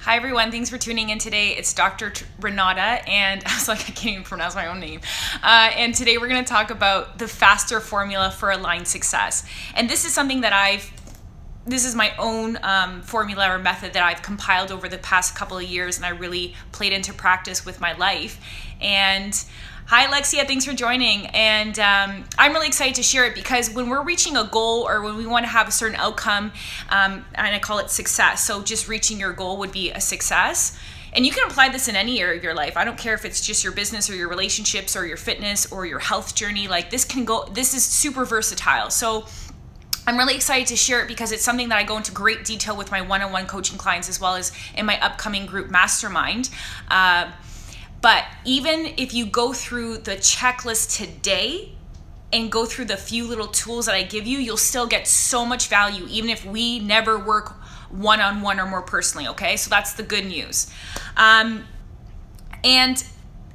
Hi everyone, thanks for tuning in today. It's Dr. Renata, and I was like, I can't even pronounce my own name. And today we're going to talk about the F.A.S.T.E.R formula for aligned success. And this is something that this is my own formula or method that I've compiled over the past couple of years, and I really played into practice with my life. And hi Alexia, thanks for joining. And I'm really excited to share it because when we're reaching a goal or when we want to have a certain outcome, and I call it success. So just reaching your goal would be a success. And you can apply this in any area of your life. I don't care if it's just your business or your relationships or your fitness or your health journey. Like this is super versatile. So I'm really excited to share it because it's something that I go into great detail with my one-on-one coaching clients as well as in my upcoming group mastermind. But even if you go through the checklist today and go through the few little tools that I give you, you'll still get so much value, even if we never work one-on-one or more personally, okay? So that's the good news. And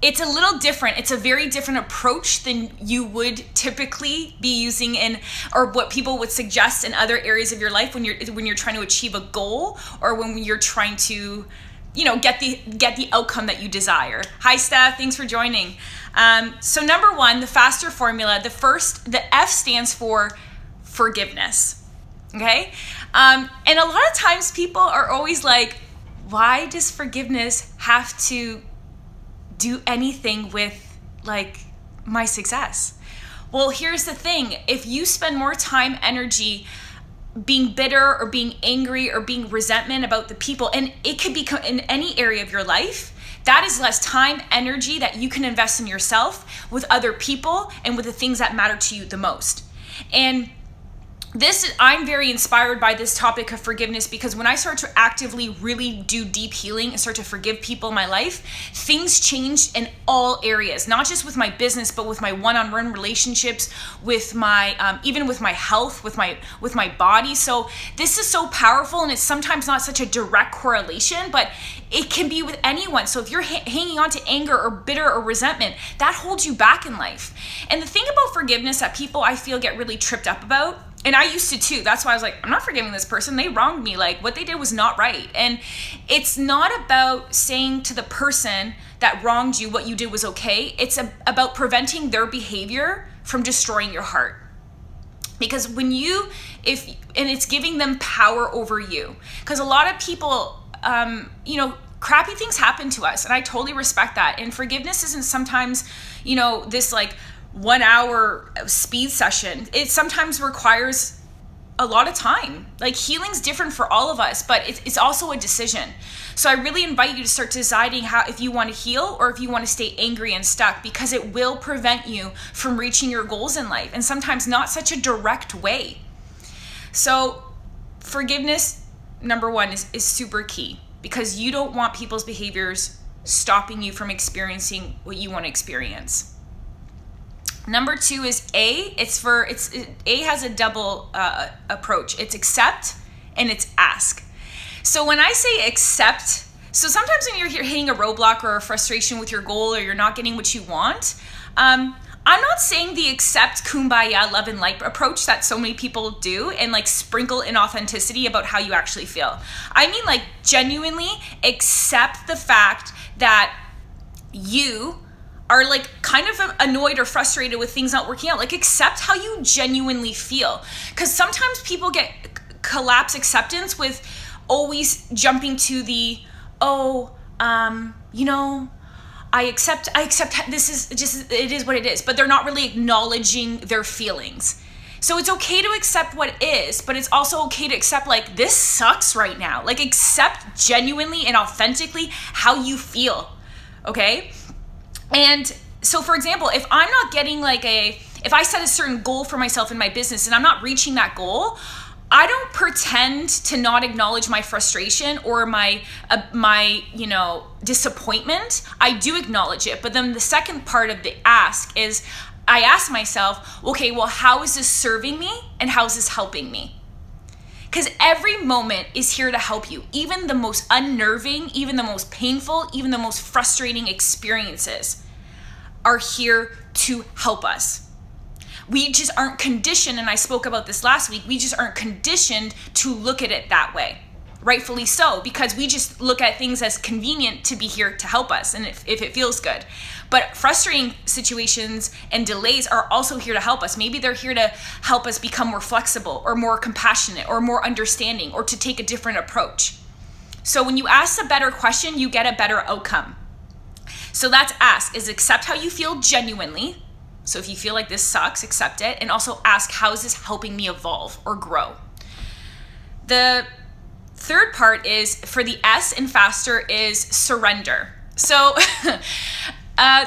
it's a little different. It's a very different approach than you would typically be using or what people would suggest in other areas of your life when you're trying to achieve a goal or when you're trying to get the outcome that you desire. Hi, Steph. Thanks for joining. So number one, the F.A.S.T.E.R formula, the F stands for forgiveness. Okay? And a lot of times people are always like, why does forgiveness have to do anything with like my success? Well, here's the thing. If you spend more time, energy, being bitter or being angry or being resentment about the people, and it could be in any area of your life, that is less time, energy that you can invest in yourself, with other people, and with the things that matter to you the most. And I'm very inspired by this topic of forgiveness because when I start to actively really do deep healing and start to forgive people in my life, things change in all areas, not just with my business, but with my one-on-one relationships, with my even with my health, with my body. So this is so powerful, and it's sometimes not such a direct correlation, but it can be with anyone. So if you're hanging on to anger or bitter or resentment, that holds you back in life. And the thing about forgiveness that people I feel get really tripped up about, and I used to too. That's why I was like, I'm not forgiving this person. They wronged me. Like what they did was not right. And it's not about saying to the person that wronged you what you did was okay. It's about preventing their behavior from destroying your heart. Because and it's giving them power over you. Because a lot of people, crappy things happen to us. And I totally respect that. And forgiveness isn't sometimes, this like 1 hour speed session. It sometimes requires a lot of time. Like healing's different for all of us, but it's also a decision. So I really invite you to start deciding if you want to heal or if you want to stay angry and stuck, because it will prevent you from reaching your goals in life, and sometimes not such a direct way. So forgiveness, number one, is super key, because you don't want people's behaviors stopping you from experiencing what you want to experience. Number two is A. A has a double approach. It's accept and it's ask. So when I say accept, so sometimes when you're hitting a roadblock or a frustration with your goal or you're not getting what you want, I'm not saying the accept, kumbaya, love and light approach that so many people do and like sprinkle in authenticity about how you actually feel. I mean like genuinely accept the fact that you are like kind of annoyed or frustrated with things not working out. Like accept how you genuinely feel. Because sometimes people get collapse acceptance with always jumping to the, I accept this is just, it is what it is, but they're not really acknowledging their feelings. So it's okay to accept what is, but it's also okay to accept like, this sucks right now. Like accept genuinely and authentically how you feel, okay? And so for example, if I'm not getting if I set a certain goal for myself in my business and I'm not reaching that goal, I don't pretend to not acknowledge my frustration or my disappointment. I do acknowledge it. But then the second part of the ask is I ask myself, okay, well, how is this serving me and how is this helping me? Because every moment is here to help you. Even the most unnerving, even the most painful, even the most frustrating experiences are here to help us. We just aren't conditioned, and I spoke about this last week, we just aren't conditioned to look at it that way. rightfully so, because we just look at things as convenient to be here to help us, and if it feels good. But frustrating situations and delays are also here to help us. Maybe they're here to help us become more flexible or more compassionate or more understanding, or to take a different approach. So when you ask a better question, you get a better outcome. So that's ask, is accept how you feel genuinely. So if you feel like this sucks, accept it. And also ask, how is this helping me evolve or grow? The third part is, for the S in F.A.S.T.E.R, is surrender. So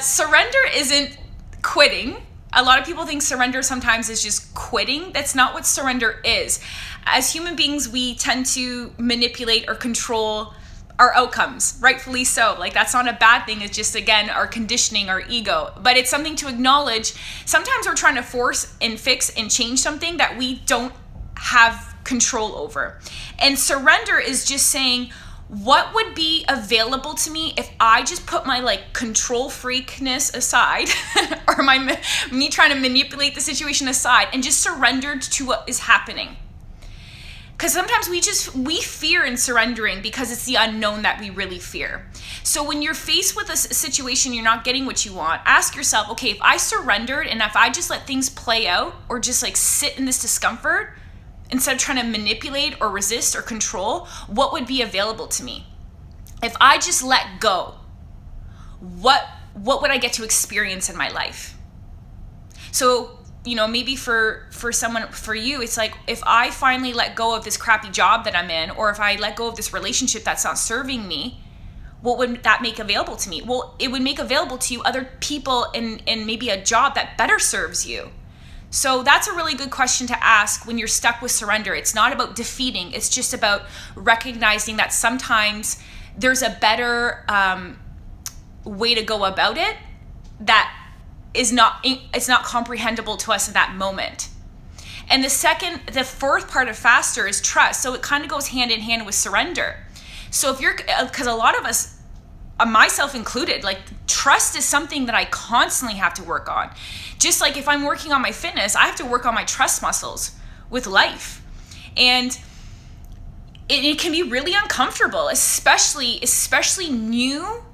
surrender isn't quitting. A lot of people think surrender sometimes is just quitting. That's not what surrender is. As human beings, we tend to manipulate or control our outcomes, rightfully so. Like, that's not a bad thing. It's just, again, our conditioning, our ego. But it's something to acknowledge. Sometimes we're trying to force and fix and change something that we don't have control over. And surrender is just saying, what would be available to me if I just put my like control freakness aside or me trying to manipulate the situation aside and just surrendered to what is happening? Because sometimes we fear in surrendering because it's the unknown that we really fear. So when you're faced with a situation, you're not getting what you want, ask yourself, okay, if I surrendered and if I just let things play out or just like sit in this discomfort, instead of trying to manipulate or resist or control, what would be available to me? If I just let go, what would I get to experience in my life? So, maybe for someone, for you, it's like, if I finally let go of this crappy job that I'm in, or if I let go of this relationship that's not serving me, what would that make available to me? Well, it would make available to you other people and maybe a job that better serves you. So that's a really good question to ask when you're stuck with surrender. It's not about defeating. It's just about recognizing that sometimes there's a better way to go about it that it's not comprehensible to us in that moment. And the fourth part of F.A.S.T.E.R is trust. So it kind of goes hand in hand with surrender. So because a lot of us, myself included, like, trust is something that I constantly have to work on. Just like if I'm working on my fitness, I have to work on my trust muscles with life. And it can be really uncomfortable, especially new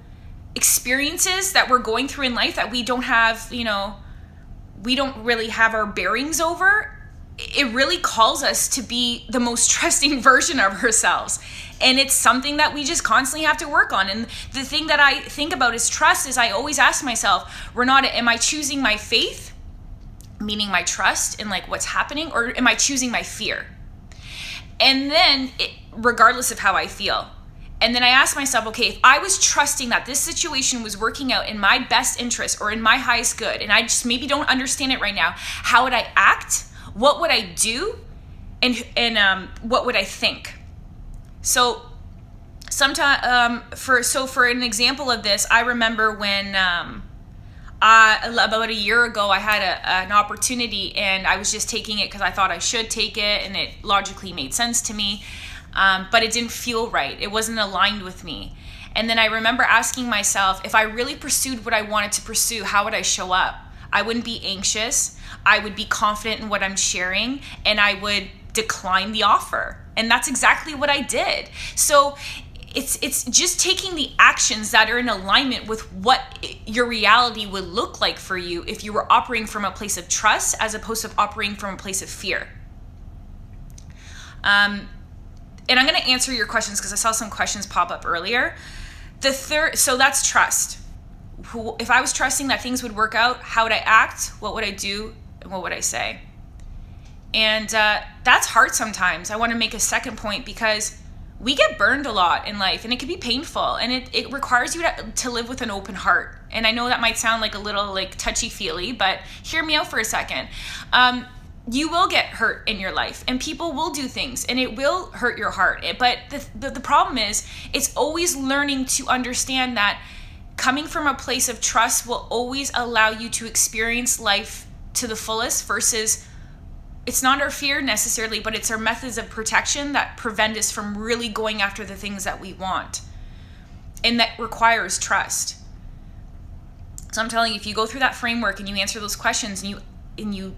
experiences that we're going through in life that we don't have, we don't really have our bearings over. It really calls us to be the most trusting version of ourselves. And it's something that we just constantly have to work on. And the thing that I think about is trust is, I always ask myself, Renata, am I choosing my faith, meaning my trust in like what's happening, or am I choosing my fear? And then regardless of how I feel. And then I ask myself, okay, if I was trusting that this situation was working out in my best interest or in my highest good, and I just maybe don't understand it right now, how would I act? What would I do? And what would I think? So for an example of this, I remember when about a year ago, I had an opportunity, and I was just taking it because I thought I should take it, and it logically made sense to me, but it didn't feel right. It wasn't aligned with me. And then I remember asking myself, if I really pursued what I wanted to pursue, how would I show up? I wouldn't be anxious. I would be confident in what I'm sharing, and I would decline the offer. And that's exactly what I did. So it's just taking the actions that are in alignment with what your reality would look like for you if you were operating from a place of trust as opposed to operating from a place of fear. And I'm going to answer your questions because I saw some questions pop up earlier. So that's trust. If I was trusting that things would work out, how would I act? What would I do? And what would I say? And that's hard sometimes. I want to make a second point because we get burned a lot in life, and it can be painful, and it requires you to live with an open heart. And I know that might sound like a little like touchy-feely, but hear me out for a second. You will get hurt in your life, and people will do things, and it will hurt your heart. But the problem is, it's always learning to understand that coming from a place of trust will always allow you to experience life to the fullest, versus it's not our fear necessarily, but it's our methods of protection that prevent us from really going after the things that we want. And that requires trust. So I'm telling you, if you go through that framework and you answer those questions and you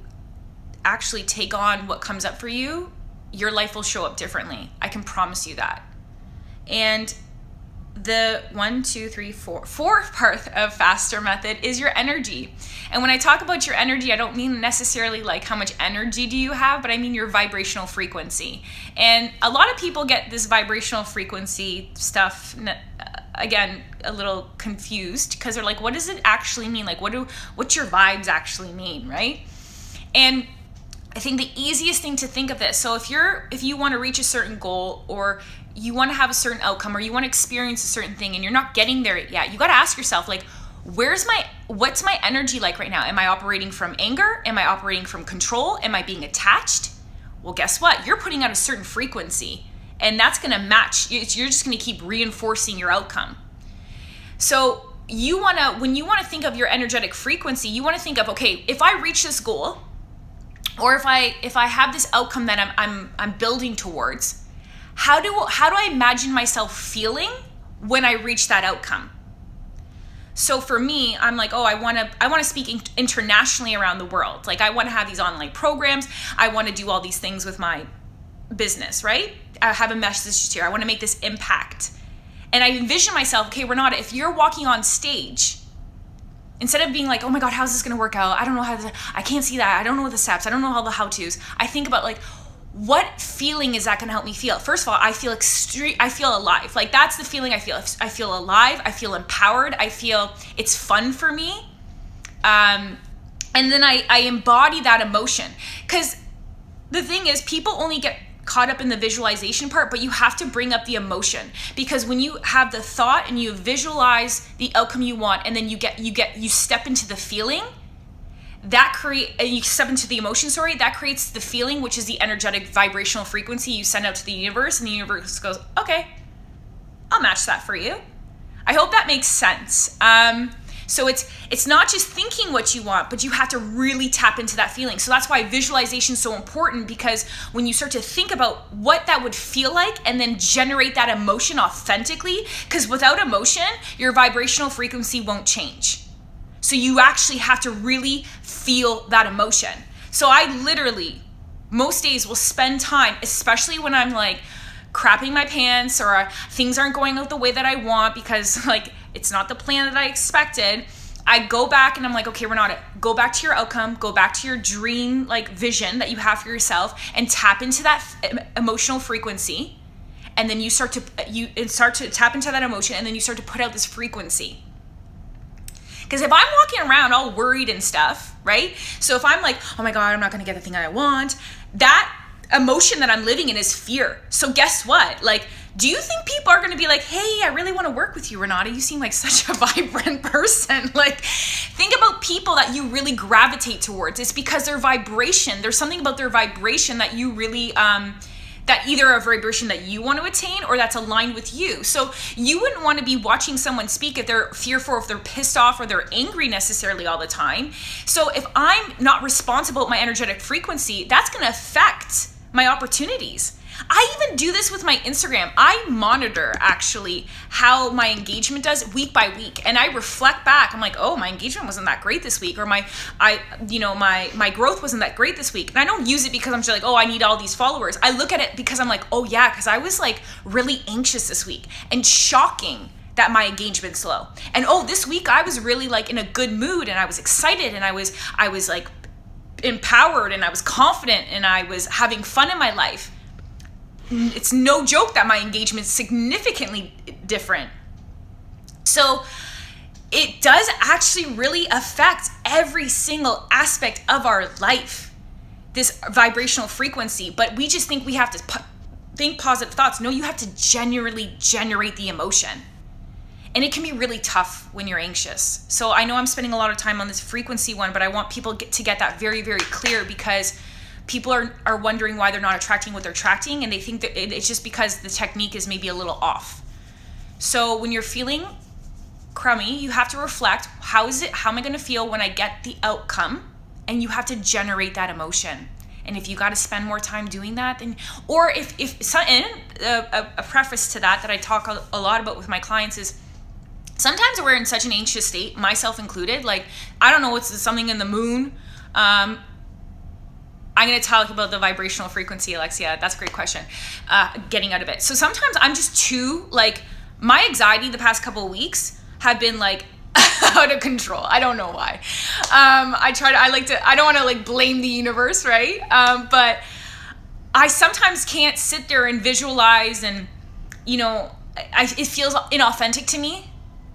actually take on what comes up for you, your life will show up differently. I can promise you that. And the fourth part of F.A.S.T.E.R method is your energy. And when I talk about your energy, I don't mean necessarily like how much energy do you have, but I mean your vibrational frequency. And a lot of people get this vibrational frequency stuff, again, a little confused, because they're like, what does it actually mean? Like, what's your vibes actually mean, right? And I think the easiest thing to think of this, so if you want to reach a certain goal, or you want to have a certain outcome, or you want to experience a certain thing and you're not getting there yet, you got to ask yourself, like, what's my energy like right now? Am I operating from anger? Am I operating from control? Am I being attached? Well, guess what? You're putting out a certain frequency, and that's going to match. You're just going to keep reinforcing your outcome. So when you want to think of your energetic frequency, you want to think of, okay, if I reach this goal, or if I have this outcome that I'm building towards, how do I imagine myself feeling when I reach that outcome? So for me, I'm like, I want to speak internationally around the world. Like, I want to have these online programs. I want to do all these things with my business, right? I have a message here. I want to make this impact. And I envision myself, okay, Renata, if you're walking on stage, instead of being like, oh my God, how's this going to work out? I don't know I can't see that. I don't know the steps. I don't know all the how-tos. I think about, like, what feeling is that going to help me feel? First of all, I feel alive. Like, that's the feeling I feel. I feel alive. I feel empowered. I feel it's fun for me. And then I embody that emotion. Because the thing is, people only get caught up in the visualization part, but you have to bring up the emotion, because when you have the thought and you visualize the outcome you want, and then you step into the feeling, you step into the emotion, that creates the feeling, which is the energetic vibrational frequency you send out to the universe, and the universe goes, okay, I'll match that for you. I hope that makes sense. So it's not just thinking what you want, but you have to really tap into that feeling. So that's why visualization is so important, because when you start to think about what that would feel like and then generate that emotion authentically, because without emotion, your vibrational frequency won't change. So you actually have to really feel that emotion. So I literally, most days, will spend time, especially when I'm like crapping my pants or things aren't going out the way that I want, because like it's not the plan that I expected. I go back and I'm like, okay, Renata, go back to your outcome, go back to your dream, like vision that you have for yourself, and tap into that emotional frequency. And then you start to tap into that emotion, and then you start to put out this frequency. Because if I'm walking around all worried and stuff, right? So if I'm like, oh my God, I'm not going to get the thing I want, that emotion that I'm living in is fear. So guess what? Like, do you think people are going to be like, hey, I really want to work with you, Renata. You seem like such a vibrant person. Like, think about people that you really gravitate towards. It's because their vibration, there's something about their vibration that you really, that either a vibration that you want to attain or that's aligned with you. So you wouldn't want to be watching someone speak if they're fearful, if they're pissed off, or they're angry necessarily all the time. So if I'm not responsible with my energetic frequency, that's going to affect my opportunities. I even do this with my Instagram. I monitor actually how my engagement does week by week, and I reflect back. I'm like, oh, my engagement wasn't that great this week, or my growth wasn't that great this week. And I don't use it because I'm just like, oh, I need all these followers. I look at it because I'm like, oh yeah, because I was like really anxious this week, and shocking that my engagement's low. And oh, this week I was really like in a good mood, and I was excited, and I was like empowered, and I was confident, and I was having fun in my life. It's no joke that my engagement is significantly different. So it does actually really affect every single aspect of our life, this vibrational frequency. But we just think we have to think positive thoughts. No, you have to genuinely generate the emotion. And it can be really tough when you're anxious. So I know I'm spending a lot of time on this frequency one, but I want people to get that very, very clear, because people are wondering why they're not attracting what they're attracting, and they think that it's just because the technique is maybe a little off. So when you're feeling crummy, you have to reflect, how am I going to feel when I get the outcome? And you have to generate that emotion. And if you got to spend more time doing that, then, or if a preface to that I talk a lot about with my clients is, sometimes we're in such an anxious state, myself included, like, I don't know, it's something in the moon, I'm going to talk about the vibrational frequency, Alexia. That's a great question. Getting out of it. So sometimes I'm just too, like, my anxiety the past couple of weeks have been like out of control. I don't know why. I don't want to like blame the universe, right? But I sometimes can't sit there and visualize, and, you know, it feels inauthentic to me.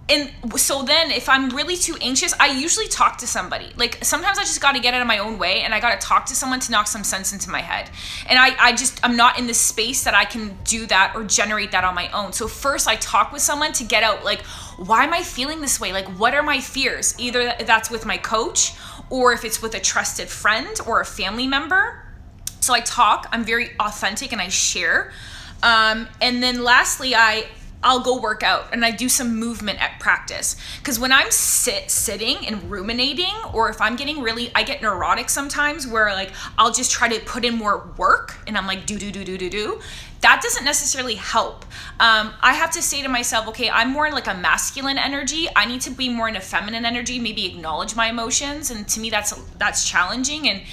And so then if I'm really too anxious, I usually talk to somebody. Like, sometimes I just got to get out of my own way, and I got to talk to someone to knock some sense into my head. And I'm not in this space that I can do that or generate that on my own. So first I talk with someone to get out, like, why am I feeling this way? Like, what are my fears? Either that's with my coach, or if it's with a trusted friend or a family member. So I talk, I'm very authentic, and I share. And then lastly, I'll go work out, and I do some movement at practice. Because when I'm sitting and ruminating, or if I'm I get neurotic sometimes, where like I'll just try to put in more work, and I'm like do. That doesn't necessarily help. I have to say to myself, okay, I'm more in like a masculine energy. I need to be more in a feminine energy, maybe acknowledge my emotions. And to me, that's challenging. And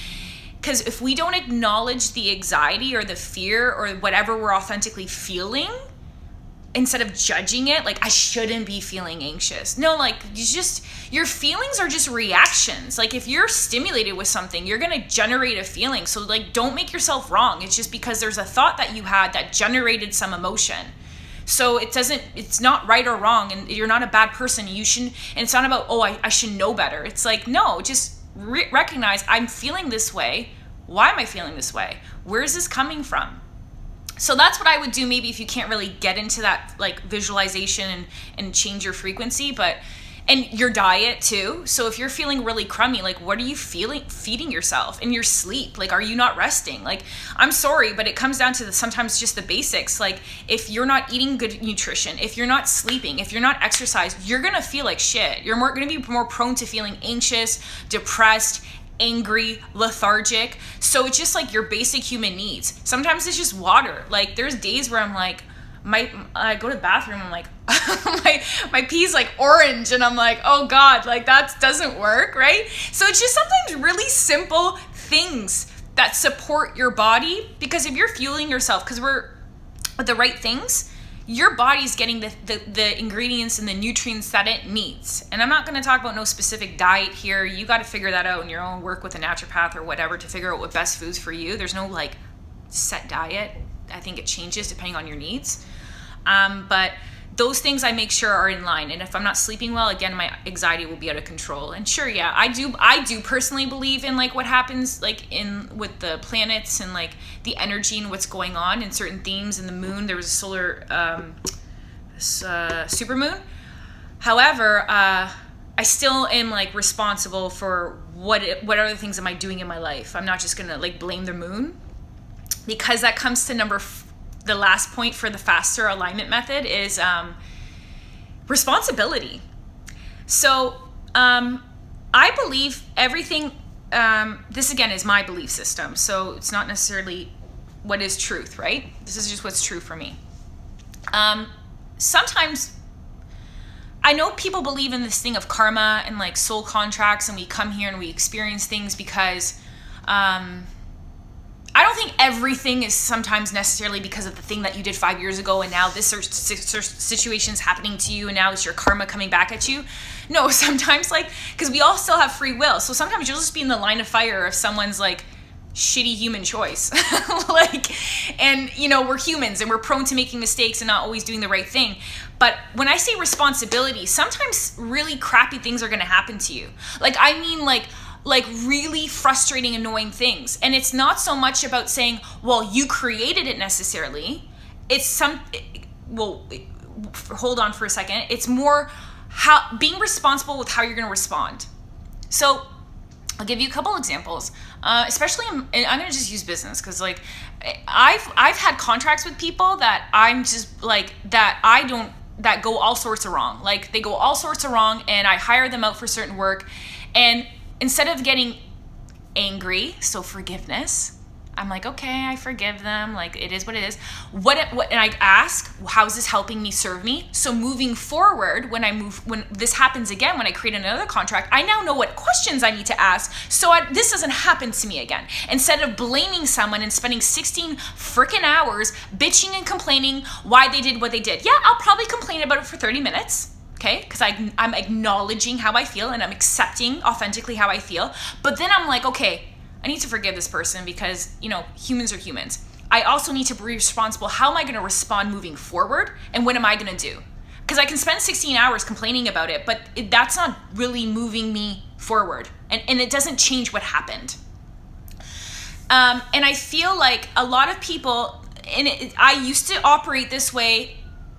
because if we don't acknowledge the anxiety or the fear or whatever we're authentically feeling, instead of judging it, like, I shouldn't be feeling anxious. No, like, your feelings are just reactions. Like, if you're stimulated with something, you're going to generate a feeling. So, like, don't make yourself wrong. It's just because there's a thought that you had that generated some emotion. So it's not right or wrong, and you're not a bad person. And it's not about, I should know better. It's like, no, just recognize I'm feeling this way. Why am I feeling this way? Where is this coming from? So that's what I would do, maybe if you can't really get into that like visualization and change your frequency, and your diet too. So if you're feeling really crummy, like, what are you feeding yourself? In your sleep? Like, are you not resting? Like, I'm sorry, but it comes down to sometimes just the basics. Like, if you're not eating good nutrition, if you're not sleeping, if you're not exercising, you're going to feel like shit. You're going to be more prone to feeling anxious, depressed, angry, lethargic. So it's just like your basic human needs. Sometimes it's just water. Like, there's days where I'm like, I go to the bathroom, I'm like, my pee's like orange, and I'm like, oh God, like, that doesn't work, right? So it's just sometimes really simple things that support your body, because if you're fueling yourself, because we're with the right things, your body's getting the ingredients and the nutrients that it needs. And I'm not going to talk about no specific diet here. You got to figure that out in your own work with a naturopath or whatever to figure out what best foods for you. There's no like set diet. I think it changes depending on your needs. But those things I make sure are in line. And if I'm not sleeping well, again, my anxiety will be out of control. And sure, yeah, I do personally believe in like what happens like with the planets and like the energy and what's going on in certain themes in the moon. There was a solar supermoon. However, I still am like responsible for what other things am I doing in my life. I'm not just gonna like blame the moon, because that comes to the last point for the F.A.S.T.E.R alignment method is responsibility. So I believe everything, this again is my belief system, so it's not necessarily what is truth, right? This is just what's true for me. Sometimes I know people believe in this thing of karma and like soul contracts, and we come here and we experience things because I don't think everything is sometimes necessarily because of the thing that you did 5 years ago, and now this situation is happening to you, and now it's your karma coming back at you. No, sometimes like, because we all still have free will. So sometimes you'll just be in the line of fire of someone's like shitty human choice. Like, and you know, we're humans and we're prone to making mistakes and not always doing the right thing. But when I say responsibility, sometimes really crappy things are going to happen to you. Like, I mean, like really frustrating, annoying things. And it's not so much about saying, well, you created it necessarily. It's hold on for a second. It's more being responsible with how you're going to respond. So I'll give you a couple examples, especially I'm going to just use business. Cause like I've had contracts with people that I'm just like, that go all sorts of wrong. Like they go all sorts of wrong, and I hire them out for certain work, and instead of getting angry, so forgiveness, I'm like, okay, I forgive them. Like, it is what it is. And I ask, how is this helping me serve me? So moving forward, when this happens again, when I create another contract, I now know what questions I need to ask so this doesn't happen to me again. Instead of blaming someone and spending 16 freaking hours bitching and complaining why they did what they did. Yeah, I'll probably complain about it for 30 minutes. Okay, because I'm acknowledging how I feel and I'm accepting authentically how I feel. But then I'm like, okay, I need to forgive this person because, humans are humans. I also need to be responsible. How am I going to respond moving forward? And what am I going to do? Because I can spend 16 hours complaining about it, but that's not really moving me forward. And it doesn't change what happened. And I feel like a lot of people, I used to operate this way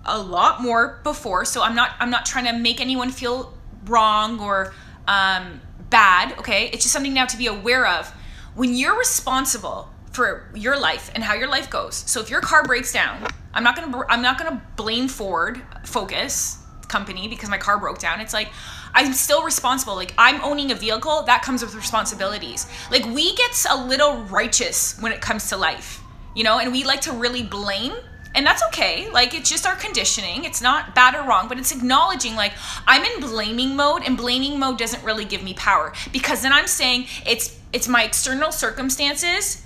a lot more before. So I'm not trying to make anyone feel wrong or bad. Okay. It's just something now to be aware of. When you're responsible for your life and how your life goes. So if your car breaks down, I'm not gonna blame Focus company because my car broke down. It's like, I'm still responsible. Like, I'm owning a vehicle, that comes with responsibilities. Like, we get a little righteous when it comes to life, and we like to really blame. And that's okay. Like, it's just our conditioning. It's not bad or wrong, but it's acknowledging, like, I'm in blaming mode, and blaming mode doesn't really give me power, because then I'm saying it's my external circumstances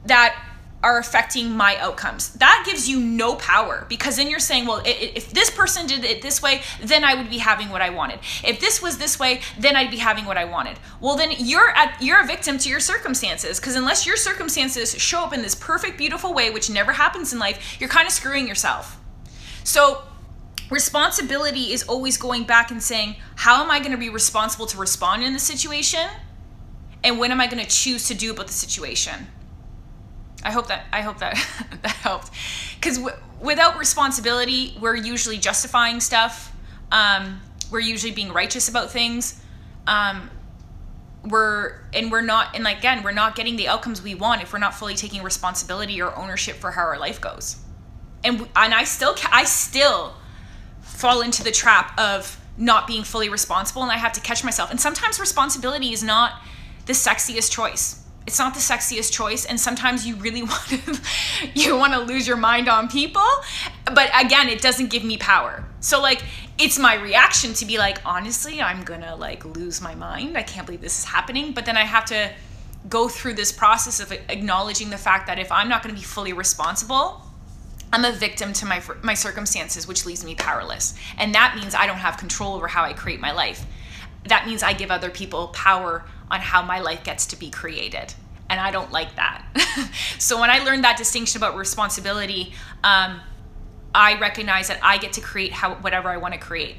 that are affecting my outcomes. That gives you no power, because then you're saying, well, if this person did it this way, then I would be having what I wanted. If this was this way, then I'd be having what I wanted. Well, then you're a victim to your circumstances, because unless your circumstances show up in this perfect, beautiful way, which never happens in life, you're kind of screwing yourself. So responsibility is always going back and saying, how am I going to be responsible to respond in the situation? And when am I going to choose to do about the situation? I hope that that helped. Because without responsibility, we're usually justifying stuff. We're usually being righteous about things. We're not getting the outcomes we want if we're not fully taking responsibility or ownership for how our life goes. And I still fall into the trap of not being fully responsible, and I have to catch myself. And sometimes responsibility is not the sexiest choice. It's not the sexiest choice, and sometimes you really want to lose your mind on people, but again, it doesn't give me power. So like, it's my reaction to be like, honestly, I'm gonna like lose my mind. I can't believe this is happening. But then I have to go through this process of acknowledging the fact that if I'm not going to be fully responsible, I'm a victim to my circumstances, which leaves me powerless. And that means I don't have control over how I create my life. That means I give other people power on how my life gets to be created. And I don't like that. So when I learned that distinction about responsibility, I recognize that I get to create whatever I want to create.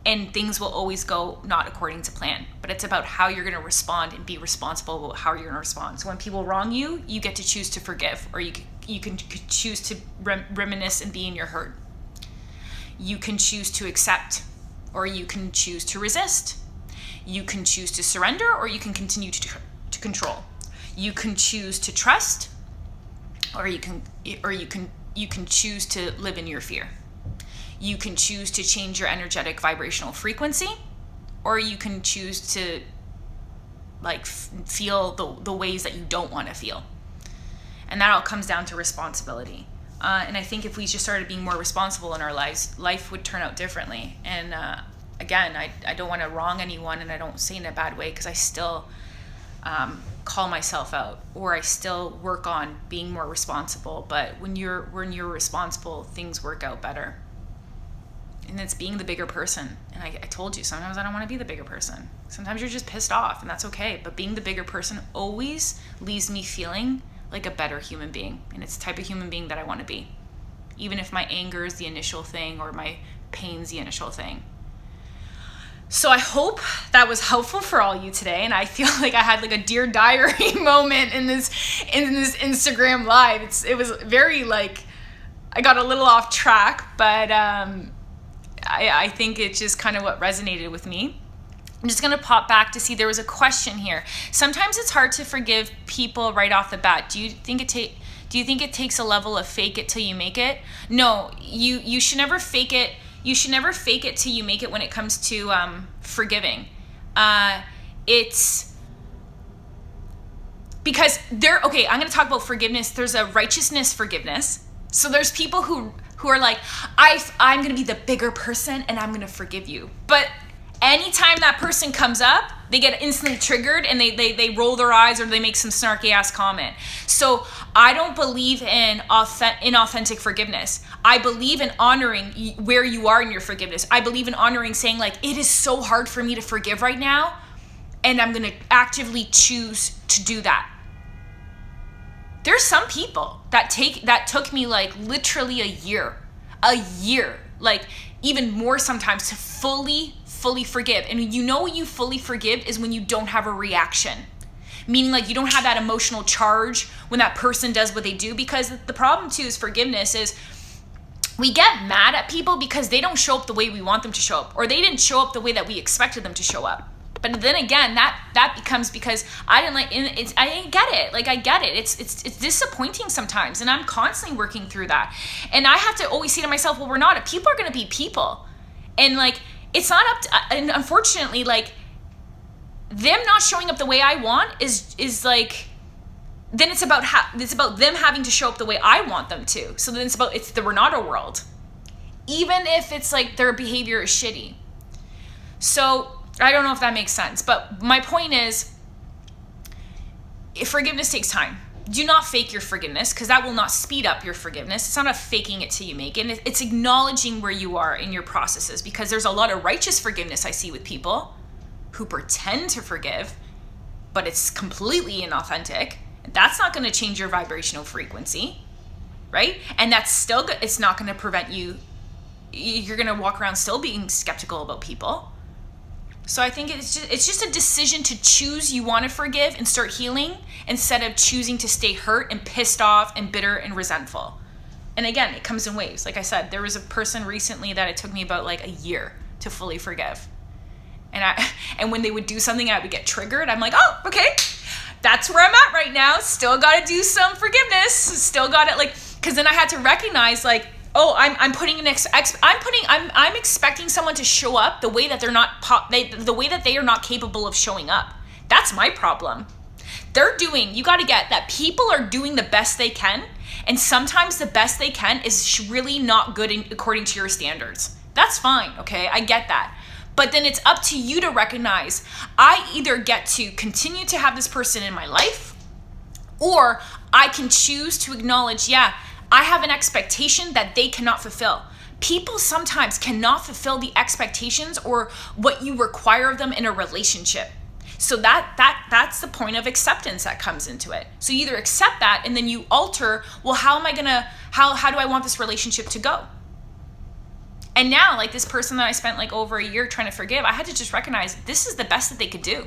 And things will always go not according to plan. But it's about how you're going to respond and be responsible about how you're going to respond. So when people wrong you, you get to choose to forgive, or you can choose to reminisce and be in your hurt. You can choose to accept, or you can choose to resist. You can choose to surrender, or you can continue to control. You can choose to trust, or you can choose to live in your fear. You can choose to change your energetic vibrational frequency, or you can choose to feel the ways that you don't want to feel. And that all comes down to responsibility. And I think if we just started being more responsible in our lives, life would turn out differently. And again, I don't want to wrong anyone, and I don't say in a bad way, because I still call myself out, or I still work on being more responsible. But when you're responsible, things work out better. And it's being the bigger person. And I told you, sometimes I don't want to be the bigger person. Sometimes you're just pissed off, and that's okay. But being the bigger person always leaves me feeling like a better human being. And it's the type of human being that I want to be. Even if my anger is the initial thing, or my pain's the initial thing. So I hope that was helpful for all you today. And I feel like I had like a Dear Diary moment in this Instagram live. It was very I got a little off track, but I think it's just kind of what resonated with me. I'm just going to pop back to see there was a question here. Sometimes it's hard to forgive people right off the bat. Do you think it takes a level of fake it till you make it? No, you should never fake it. You should never fake it till you make it when it comes to forgiving. Because I'm going to talk about forgiveness. There's a righteousness forgiveness. So there's people who are like, I'm going to be the bigger person and I'm going to forgive you. But anytime that person comes up, they get instantly triggered and they roll their eyes or they make some snarky ass comment. So I don't believe in inauthentic forgiveness. I believe in honoring where you are in your forgiveness. I believe in honoring saying like, it is so hard for me to forgive right now, and I'm going to actively choose to do that. There's some people that took me like literally a year, like even more sometimes, to fully forgive. And you know when you fully forgive is when you don't have a reaction. Meaning like you don't have that emotional charge when that person does what they do. Because the problem too is forgiveness is we get mad at people because they don't show up the way we want them to show up, or they didn't show up the way that we expected them to show up. But then again, that becomes because I didn't get it. Like I get it. It's disappointing sometimes, and I'm constantly working through that. And I have to always say to myself, well, people are going to be people, and like it's not up to. And unfortunately, like them not showing up the way I want is like. Then it's about them having to show up the way I want them to. So then it's the Renata world, even if it's like their behavior is shitty. So. I don't know if that makes sense, but my point is, forgiveness takes time. Do not fake your forgiveness, because that will not speed up your forgiveness. It's not a faking it till you make it. It's acknowledging where you are in your processes, because there's a lot of righteous forgiveness I see with people who pretend to forgive, but it's completely inauthentic. That's not going to change your vibrational frequency, right? And that's still good. It's not going to prevent you. You're going to walk around still being skeptical about people. So I think it's just a decision to choose you want to forgive and start healing, instead of choosing to stay hurt and pissed off and bitter and resentful. And again, it comes in waves. Like I said, there was a person recently that it took me about like a year to fully forgive. And when they would do something, I would get triggered. I'm like, oh, okay, that's where I'm at right now. Still got to do some forgiveness. Still got it, like, because then I had to recognize like, oh, I'm expecting someone to show up the way that the way that they are not capable of showing up. That's my problem. You got to get that people are doing the best they can, and sometimes the best they can is really not good according to your standards. That's fine, okay? I get that. But then it's up to you to recognize, I either get to continue to have this person in my life, or I can choose to acknowledge, I have an expectation that they cannot fulfill. People sometimes cannot fulfill the expectations or what you require of them in a relationship. So that's the point of acceptance that comes into it. So you either accept that, and then you alter, well, how do I want this relationship to go? And now, like this person that I spent like over a year trying to forgive, I had to just recognize this is the best that they could do.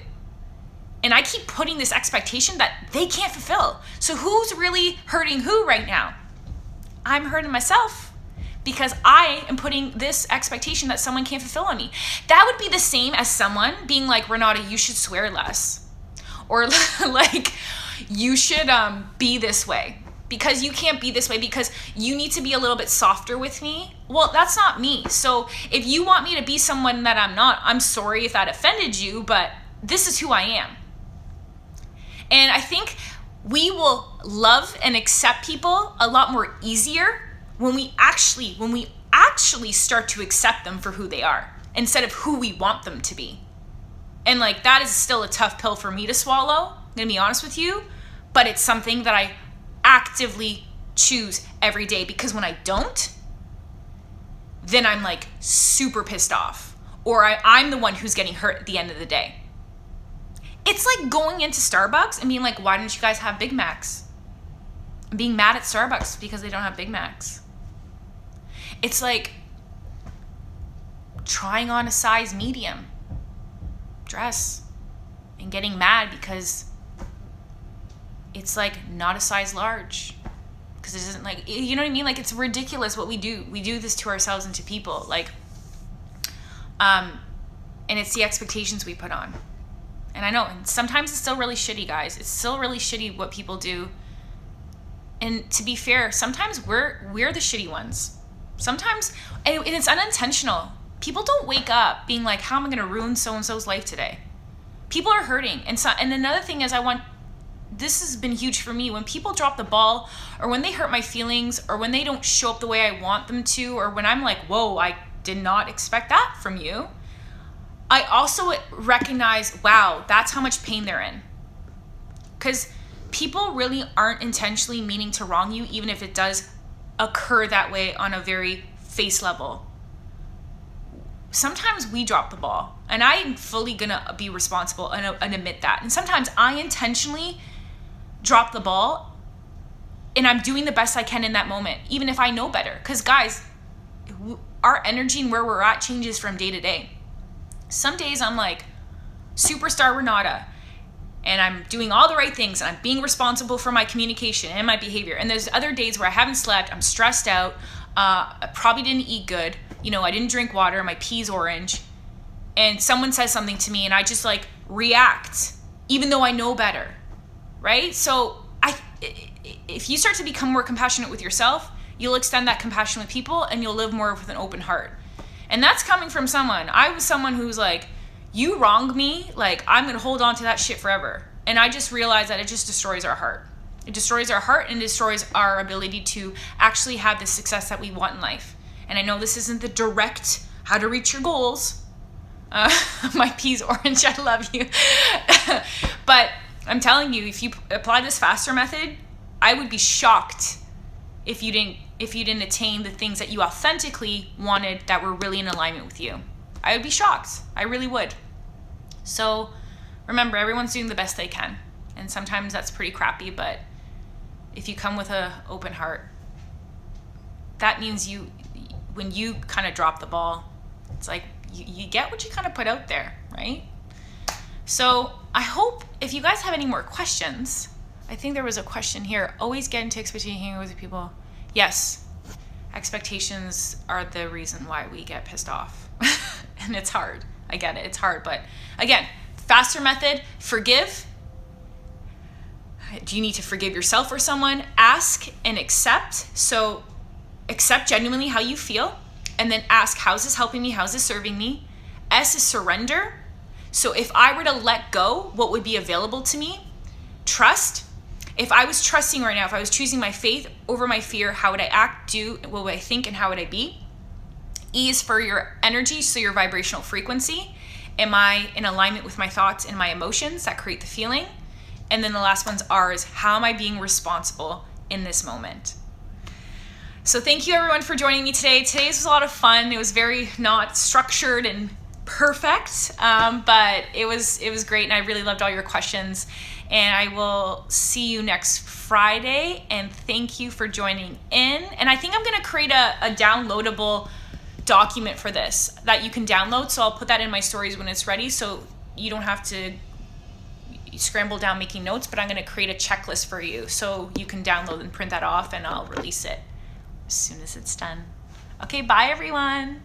And I keep putting this expectation that they can't fulfill. So who's really hurting who right now? I'm hurting myself, because I am putting this expectation that someone can't fulfill on me. That would be the same as someone being like, Renata, you should swear less. Or like, you should be this way. Because you can't be this way, because you need to be a little bit softer with me. Well, that's not me. So if you want me to be someone that I'm not, I'm sorry if that offended you, but this is who I am. And I think we will love and accept people a lot more easier when we actually start to accept them for who they are, instead of who we want them to be. And like, that is still a tough pill for me to swallow, I'm gonna be honest with you, but it's something that I actively choose every day, because when I don't, then I'm like super pissed off, or I'm the one who's getting hurt at the end of the day. It's like going into Starbucks and being like, why don't you guys have Big Macs? And being mad at Starbucks because they don't have Big Macs. It's like trying on a size medium dress and getting mad because it's like not a size large. Because it isn't like, you know what I mean? Like, it's ridiculous what we do. We do this to ourselves and to people. Like, and it's the expectations we put on. And I know, and sometimes it's still really shitty, guys. It's still really shitty what people do. And to be fair, sometimes we're the shitty ones. Sometimes, and it's unintentional. People don't wake up being like, how am I going to ruin so-and-so's life today? People are hurting. And another thing is, I want this has been huge for me. When people drop the ball, or when they hurt my feelings, or when they don't show up the way I want them to, or when I'm like, whoa, I did not expect that from you, I also recognize, wow, that's how much pain they're in. Because people really aren't intentionally meaning to wrong you, even if it does occur that way on a very face level. Sometimes we drop the ball, and I'm fully gonna be responsible and admit that. And sometimes I intentionally drop the ball, and I'm doing the best I can in that moment, even if I know better. Because guys, our energy and where we're at changes from day to day. Some days I'm like superstar Renata, and I'm doing all the right things, and I'm being responsible for my communication and my behavior. And there's other days where I haven't slept, I'm stressed out, I probably didn't eat good, I didn't drink water, my pee's orange, and someone says something to me and I just like react, even though I know better, right? So if you start to become more compassionate with yourself, you'll extend that compassion with people, and you'll live more with an open heart. And that's coming from someone. I was someone who's like, you wronged me, like I'm going to hold on to that shit forever. And I just realized that it just destroys our heart. It destroys our heart and destroys our ability to actually have the success that we want in life. And I know this isn't the direct how to reach your goals. My pee's orange, I love you. But I'm telling you, if you apply this F.A.S.T.E.R method, I would be shocked if you didn't attain the things that you authentically wanted that were really in alignment with you. I would be shocked. I really would. So remember, everyone's doing the best they can. And sometimes that's pretty crappy, but if you come with an open heart, that means when you kind of drop the ball, it's like you get what you kind of put out there, right? So I hope, if you guys have any more questions, I think there was a question here. Always get into expectations with people. Yes, expectations are the reason why we get pissed off. And it's hard. I get it. It's hard. But again, F.A.S.T.E.R method, forgive. Do you need to forgive yourself or someone? Ask and accept. So accept genuinely how you feel, and then ask, how's this helping me? How's this serving me? S is surrender. So if I were to let go, what would be available to me? Trust. If I was trusting right now, if I was choosing my faith over my fear, how would I act, do, what would I think, and how would I be? E is for your energy, so your vibrational frequency. Am I in alignment with my thoughts and my emotions that create the feeling? And then the last one's R is, how am I being responsible in this moment? So thank you everyone for joining me today. Today's was a lot of fun. It was very not structured and perfect, but it was great, and I really loved all your questions. And I will see you next Friday, and thank you for joining in. And I think I'm gonna create a downloadable document for this that you can download, so I'll put that in my stories when it's ready, so you don't have to scramble down making notes, but I'm gonna create a checklist for you so you can download and print that off, and I'll release it as soon as it's done. Okay, bye everyone.